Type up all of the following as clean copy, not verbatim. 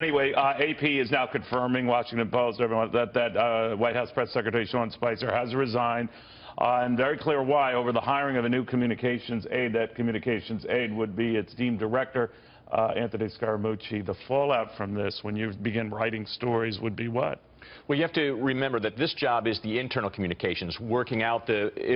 Anyway, AP is now confirming, Washington Post, everyone, that White House Press Secretary Sean Spicer has resigned. And very clear why, over the hiring of a new communications aide. That communications aide would be its team director, Anthony Scaramucci. The fallout from this, when you begin writing stories, would be what? Well, you have to remember that this job is the internal communications, working out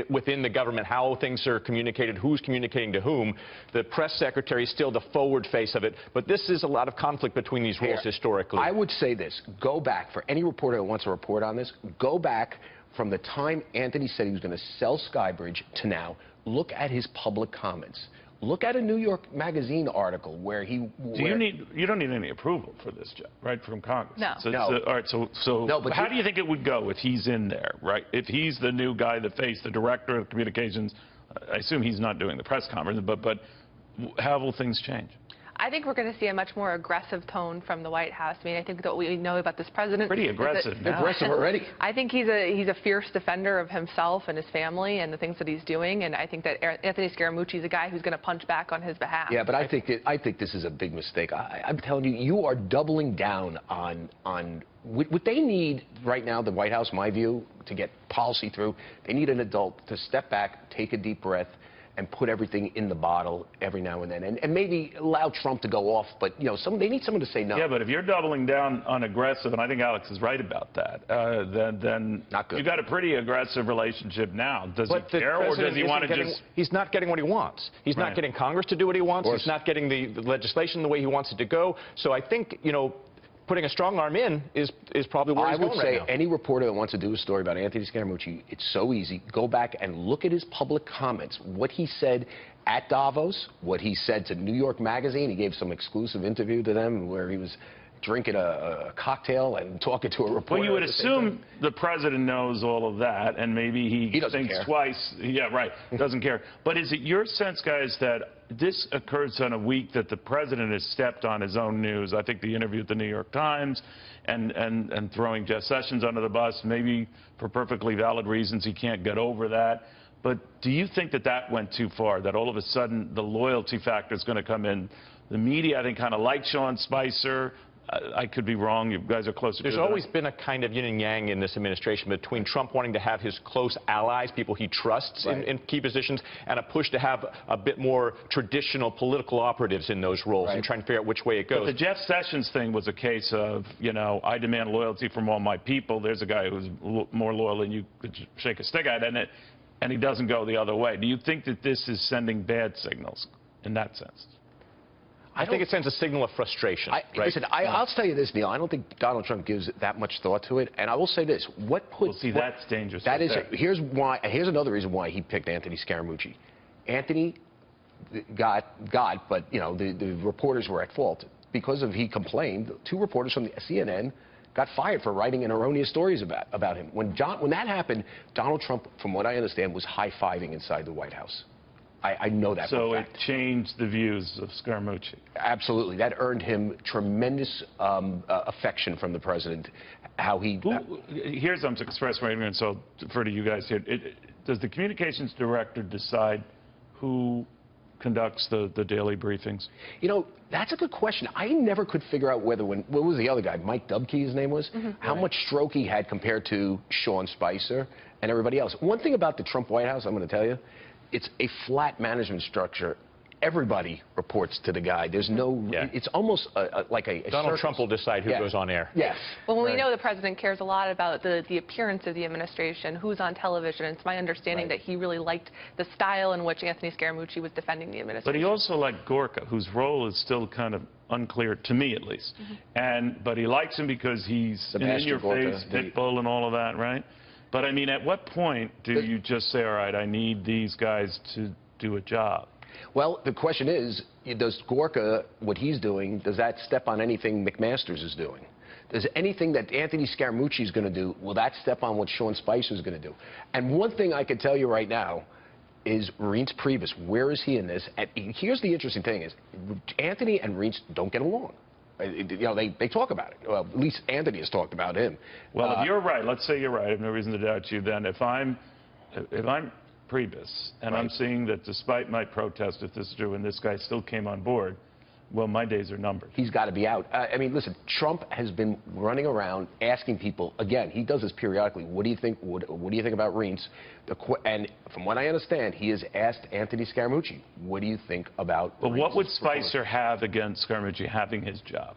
within the government how things are communicated, who's communicating to whom. The press secretary is still the forward face of it, but this is a lot of conflict between these roles historically. I would say this. Go back, for any reporter that wants to report on this, go back from the time Anthony said he was going to sell Skybridge to now. Look at his public comments. Look at a New York Magazine article where he... You don't need any approval for this job, right, from Congress? No. All right, so no, but how do you think it would go if he's in there, right? If he's the new guy, the face, the director of communications, I assume he's not doing the press conference, but how will things change? I think we're going to see a much more aggressive tone from the White House. I mean, I think that we know about this president. Pretty aggressive now. Aggressive already. I think he's a fierce defender of himself and his family and the things that he's doing. And I think that Anthony Scaramucci is a guy who's going to punch back on his behalf. Yeah, but I think this is a big mistake. I'm telling you, you are doubling down on what they need right now, the White House, my view, to get policy through. They need an adult to step back, take a deep breath, and put everything in the bottle every now and then, and maybe allow Trump to go off, but they need someone to say no. Yeah, but if you're doubling down on aggressive, and I think Alex is right about that, then not good. You got a pretty aggressive relationship now. Does he care, or does he want to just? He's not getting what he wants. He's not getting Congress to do what he wants. He's not getting the legislation the way he wants it to go. So I think putting a strong arm in is probably where he's going right now. I would say any reporter that wants to do a story about Anthony Scaramucci, it's so easy. Go back and look at his public comments. What he said at Davos, what he said to New York Magazine. He gave some exclusive interview to them where he was drinking a cocktail and talking to a reporter. Well, you would assume the president knows all of that, and maybe he thinks twice. Yeah, right. Doesn't care. But is it your sense, guys, that this occurs on a week that the president has stepped on his own news? I think the interview at the New York Times and throwing Jeff Sessions under the bus, maybe for perfectly valid reasons he can't get over that. But do you think that went too far, that all of a sudden the loyalty factor is going to come in? The media, I think, kind of like Sean Spicer. I could be wrong. You guys are closer to it. There's always been a kind of yin and yang in this administration between Trump wanting to have his close allies, people he trusts in key positions, and a push to have a bit more traditional political operatives in those roles and trying to figure out which way it goes. But the Jeff Sessions thing was a case of, I demand loyalty from all my people. There's a guy who's more loyal than you could shake a stick at, and he doesn't go the other way. Do you think that this is sending bad signals in that sense? I think it sends a signal of frustration. Listen, I'll tell you this, Neil. I don't think Donald Trump gives that much thought to it. And I will say this: that's dangerous. That is. Here's another reason why he picked Anthony Scaramucci. Anthony got, but the reporters were at fault because he complained. 2 reporters from the CNN got fired for writing erroneous stories about him. When that happened, Donald Trump, from what I understand, was high-fiving inside the White House. I know that. So it changed the views of Scaramucci. Absolutely. That earned him tremendous affection from the president. Here's I'm expressing my ignorance, so I'll defer to you guys here. Does the communications director decide who conducts the daily briefings? That's a good question. I never could figure out what was the other guy, Mike Dubke, his name was, how much stroke he had compared to Sean Spicer and everybody else. One thing about the Trump White House, I'm going to tell you, it's a flat management structure. Everybody reports to the guy. There's no. It's almost like a Donald Trump will decide who goes on air. Yes. Well, we know the president cares a lot about the appearance of the administration, who's on television. It's my understanding that he really liked the style in which Anthony Scaramucci was defending the administration. But he also liked Gorka, whose role is still kind of unclear, to me at least. But he likes him because he's in your face, pit bull and all of that, right? But I mean, at what point do you just say, all right, I need these guys to do a job? Well, the question is, does Gorka, what he's doing, does that step on anything McMaster's is doing? Does anything that Anthony Scaramucci is going to do, will that step on what Sean Spicer is going to do? And one thing I can tell you right now is Reince Priebus. Where is he in this? And here's the interesting thing is, Anthony and Reince don't get along. They talk about it. Well, at least Anthony has talked about him. Well, if you're right, let's say you're right. I have no reason to doubt you. Then if I'm Priebus and I'm seeing that despite my protest, if this is true, and this guy still came on board, well, my days are numbered. He's got to be out. I mean, listen, Trump has been running around asking people, again, he does this periodically, what do you think, what do you think about Reince? And from what I understand, he has asked Anthony Scaramucci, what do you think about But Reince's what would Spicer have against Scaramucci having his job?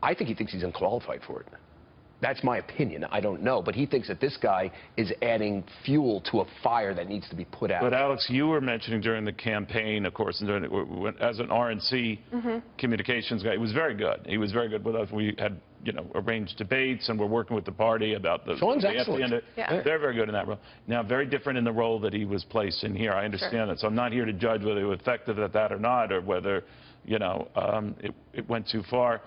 I think he thinks he's unqualified for it. That's my opinion. I don't know. But he thinks that this guy is adding fuel to a fire that needs to be put out. But, Alex, you were mentioning during the campaign, of course, and as an RNC communications guy, he was very good. He was very good with us. We had, you know, arranged debates, and we're working with the party about the... Sean's excellent. They're very good in that role. Now, very different in the role that he was placed in here. I understand that. So I'm not here to judge whether he was effective at that or not, or whether, you know, it went too far.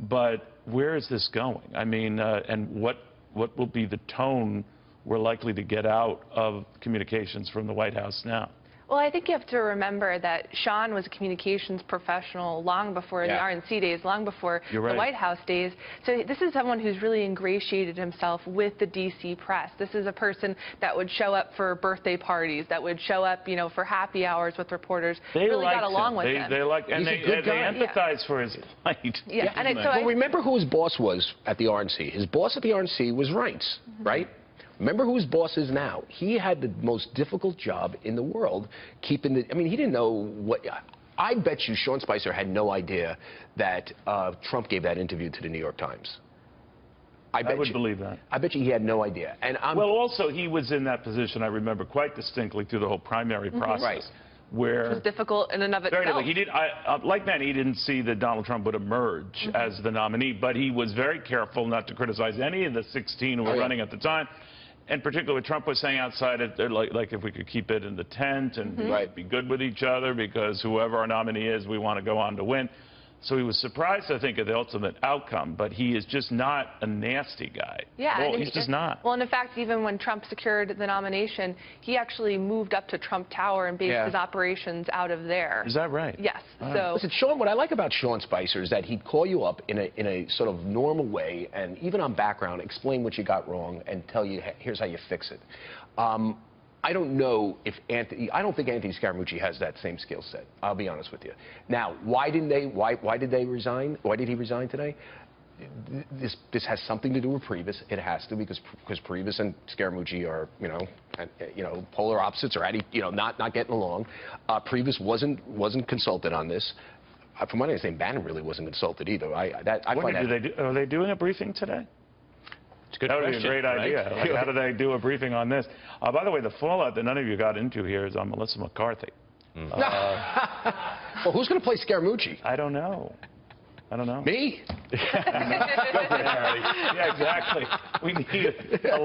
But where is this going? I mean, and what will be the tone we're likely to get out of communications from the White House now? Well, I think you have to remember that Sean was a communications professional long before the RNC days, long before the White House days. So this is someone who's really ingratiated himself with the D.C. press. This is a person that would show up for birthday parties, that would show up, you know, for happy hours with reporters. They really got along with him. They like, and they empathize for his plight. Yeah. And well, remember who his boss was at the RNC. His boss at the RNC was Reince, right? Remember who his boss is now. He had the most difficult job in the world, keeping the... I mean, he didn't know what... I bet you Sean Spicer had no idea that Trump gave that interview to the New York Times. I would believe that. I bet you he had no idea. And well, also, he was in that position, I remember quite distinctly, through the whole primary process. Right. Where it was difficult in and of itself. He did, like Manny, he didn't see that Donald Trump would emerge as the nominee, but he was very careful not to criticize any of the 16 who were running at the time. And particularly what Trump was saying outside, like if we could keep it in the tent and be good with each other, because whoever our nominee is, we want to go on to win. So he was surprised, I think, at the ultimate outcome, but he is just not a nasty guy. Yeah. Well, he's just not. Well, and in fact, even when Trump secured the nomination, he actually moved up to Trump Tower and based his operations out of there. Is that right? Yes. So listen, Sean, what I like about Sean Spicer is that he'd call you up in a sort of normal way, and even on background, explain what you got wrong and tell you, here's how you fix it. I don't know if I don't think Anthony Scaramucci has that same skill set. I'll be honest with you. Now, why did they resign? Why did he resign today? This has something to do with Priebus. It has to, because Priebus and Scaramucci are, you know, polar opposites, or not getting along. Priebus wasn't consulted on this. From what I understand, Bannon really wasn't consulted either. Are they doing a briefing today? That would be a great idea. Like, how do they do a briefing on this? By the way, the fallout that none of you got into here is on Melissa McCarthy. Well, who's going to play Scaramucci? I don't know. Me? Yeah, exactly. We need a